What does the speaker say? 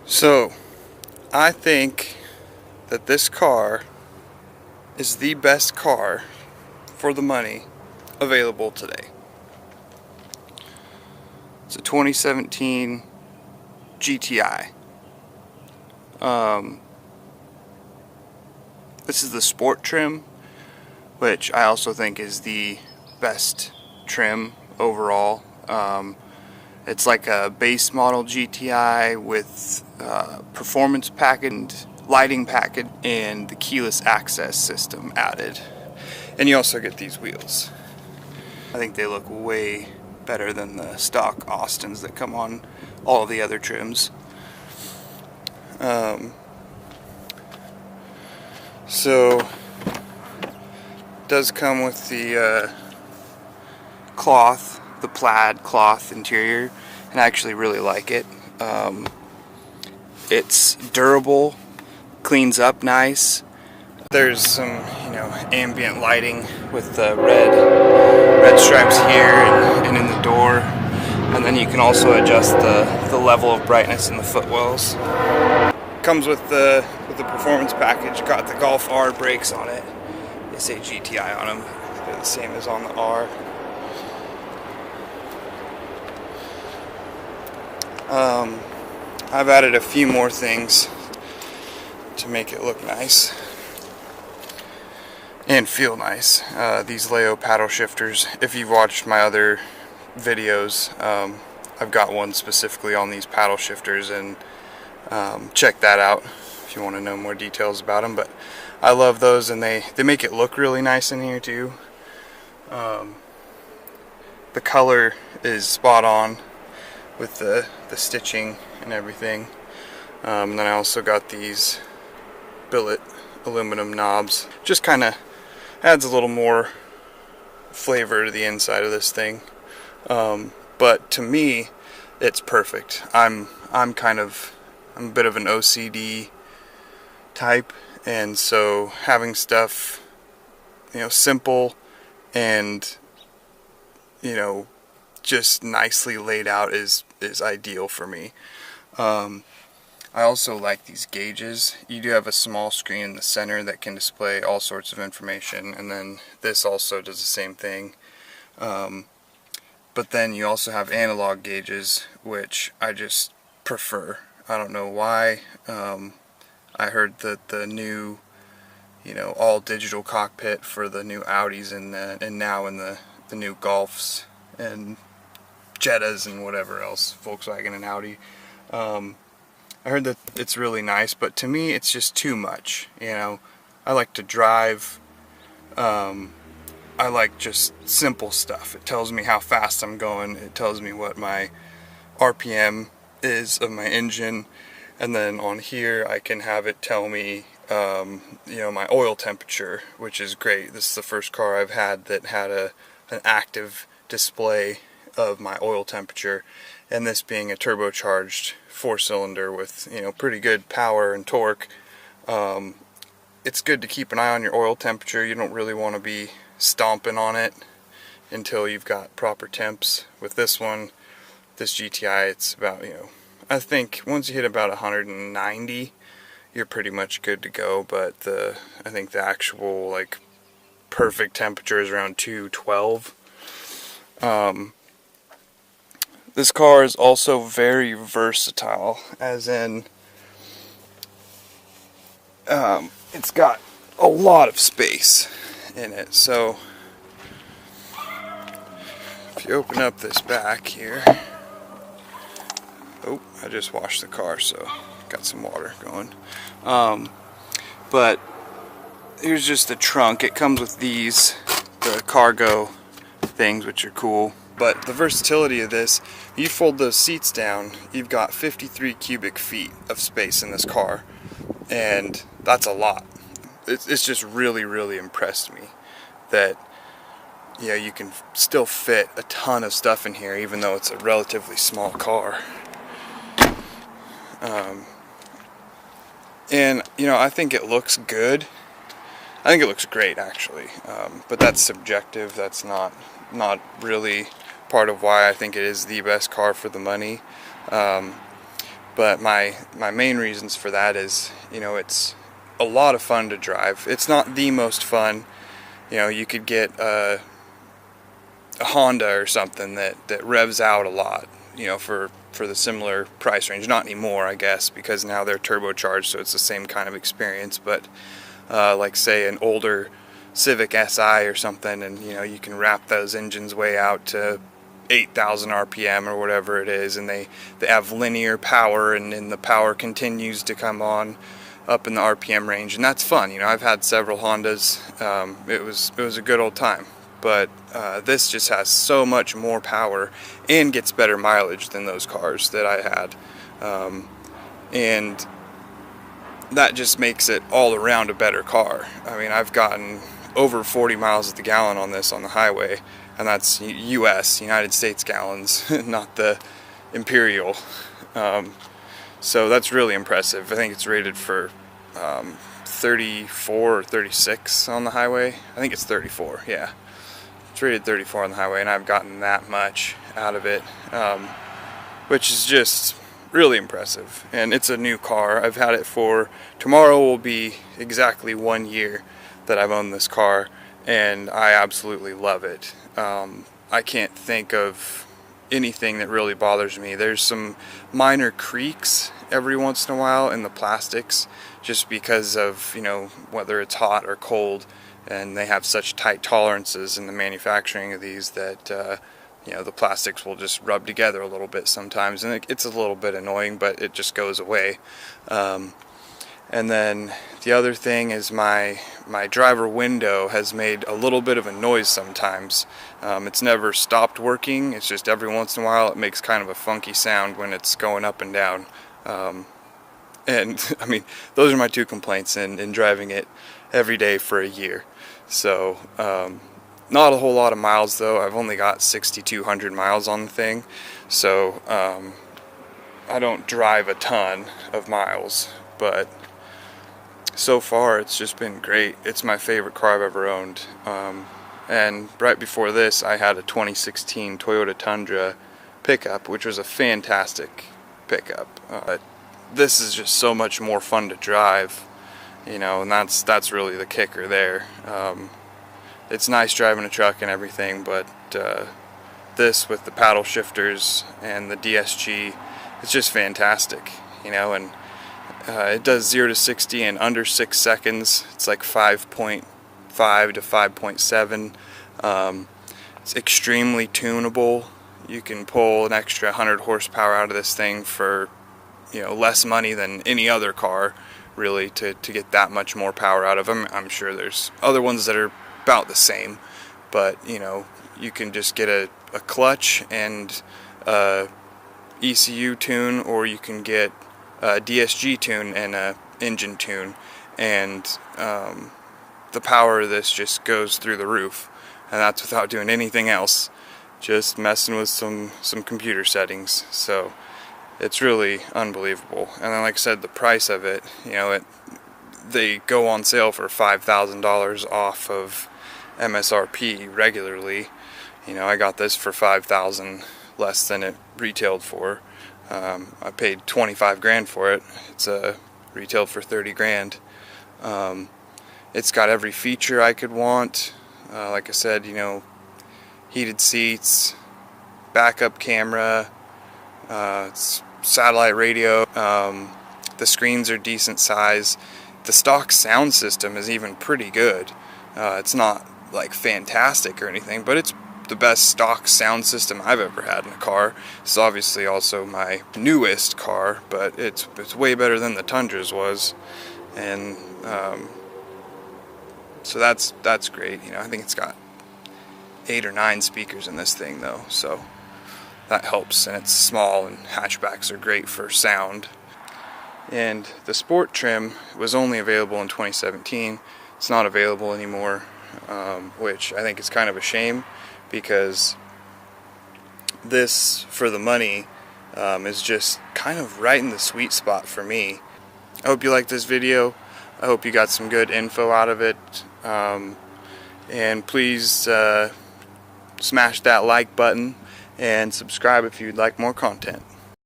So, I think that this car is the best car for the money available today. It's a 2017 GTI. This is the sport trim, which I also think is the best trim overall. It's like a base model GTI with performance package, lighting package, and the keyless access system added. And you also get these wheels. I think they look way better than the stock Austins that come on all the other trims. So it does come with the cloth, the plaid cloth interior, and I actually really like it. It's durable, cleans up nice. There's some, ambient lighting with the red stripes here and in the door, and then you can also adjust the level of brightness in the footwells. Comes with the performance package. Got the Golf R brakes on it. They say GTI on them. They're the same as on the R. I've added a few more things to make it look nice and feel nice. These Leo paddle shifters. If you've watched my other videos, I've got one specifically on these paddle shifters, and check that out if you want to know more details about them. But I love those, and they make it look really nice in here too. The color is spot on with the stitching and everything. And then I also got these billet aluminum knobs. Just kind of adds a little more flavor to the inside of this thing. But to me, it's perfect. I'm a bit of an OCD type, and so having stuff, simple and, just nicely laid out is ideal for me. I also like these gauges. You do have a small screen in the center that can display all sorts of information, and then this also does the same thing. But then you also have analog gauges, which I just prefer. I don't know why. I heard that the new, all digital cockpit for the new Audis and now in the new Golfs and Jettas and whatever else, Volkswagen and Audi. I heard that it's really nice, but to me it's just too much. I like to drive. I like just simple stuff. It tells me how fast I'm going. It tells me what my RPM is of my engine, and then on here I can have it tell me my oil temperature, which is great. This is the first car I've had that had an active display of my oil temperature, and this being a turbocharged 4-cylinder with pretty good power and torque, it's good to keep an eye on your oil temperature. You don't really want to be stomping on it until you've got proper temps. With this GTI, it's about, I think once you hit about 190, you're pretty much good to go. But I think the actual perfect temperature is around 212. This car is also very versatile, as in it's got a lot of space in it. So if you open up this back here, oh, I just washed the car, so got some water going. But here's just the trunk. It comes with the cargo things, which are cool. But the versatility of this, you fold those seats down, you've got 53 cubic feet of space in this car, and that's a lot. It's just really, really impressed me that you can still fit a ton of stuff in here, even though it's a relatively small car. And I think it looks good. I think it looks great, actually. But that's subjective. That's not really part of why I think it is the best car for the money. But my main reasons for that is, you know, it's a lot of fun to drive. It's not the most fun. You know, you could get a Honda or something that revs out a lot, you know, for the similar price range. Not anymore, I guess, because now they're turbocharged, so it's the same kind of experience. But like, say, an older Civic Si or something, and, you know, you can wrap those engines way out to 8,000 RPM or whatever it is, and they have linear power, and then the power continues to come on up in the RPM range, and that's fun. You know, I've had several Hondas. It was a good old time. But this just has so much more power and gets better mileage than those cars that I had, and that just makes it all around a better car. I mean, I've gotten over 40 miles at the gallon on this on the highway, and that's United States gallons, not the Imperial. So that's really impressive. I think it's rated for 34 or 36 on the highway. I think it's 34, yeah. It's rated 34 on the highway, and I've gotten that much out of it, which is just really impressive. And it's a new car. I've had it for, tomorrow will be exactly 1 year that I've owned this car, and I absolutely love it. I can't think of anything that really bothers me. There's some minor creaks every once in a while in the plastics, just because of, you know, whether it's hot or cold, and they have such tight tolerances in the manufacturing of these that you know, the plastics will just rub together a little bit sometimes, and it's a little bit annoying, but it just goes away. And then the other thing is my driver window has made a little bit of a noise sometimes. It's never stopped working. It's just every once in a while it makes kind of a funky sound when it's going up and down. And I mean, those are my two complaints in driving it every day for a year. So not a whole lot of miles though. I've only got 6,200 miles on the thing, so I don't drive a ton of miles, but so far it's just been great. It's my favorite car I've ever owned. And right before this I had a 2016 Toyota Tundra pickup, which was a fantastic pickup. This is just so much more fun to drive, you know, and that's really the kicker there. It's nice driving a truck and everything, but this with the paddle shifters and the DSG, it's just fantastic, you know. And it does 0 to 60 in under 6 seconds. It's like 5.5 to 5.7. It's extremely tunable. You can pull an extra 100 horsepower out of this thing for, you know, less money than any other car, really, to get that much more power out of them. I'm sure there's other ones that are about the same, but, you know, you can just get a clutch and ECU tune, or you can get a DSG tune and a engine tune, and the power of this just goes through the roof, and that's without doing anything else, just messing with some computer settings. So it's really unbelievable. And then, like I said, the price of it, you know, they go on sale for $5,000 off of MSRP regularly. You know, I got this for $5,000 less than it retailed for. I paid 25 grand for it. It's retailed for 30 grand. It's got every feature I could want. Like I said, you know, heated seats, backup camera, it's satellite radio. The screens are decent size. The stock sound system is even pretty good. It's not like fantastic or anything, but it's the best stock sound system I've ever had in a car. It's obviously also my newest car, but it's way better than the Tundra's was, and so that's great. You know, I think it's got 8 or 9 speakers in this thing though, so that helps, and it's small, and hatchbacks are great for sound. And the sport trim was only available in 2017. It's not available anymore, which I think is kind of a shame, because this, for the money, is just kind of right in the sweet spot for me. I hope you liked this video. I hope you got some good info out of it. And please smash that like button and subscribe if you'd like more content.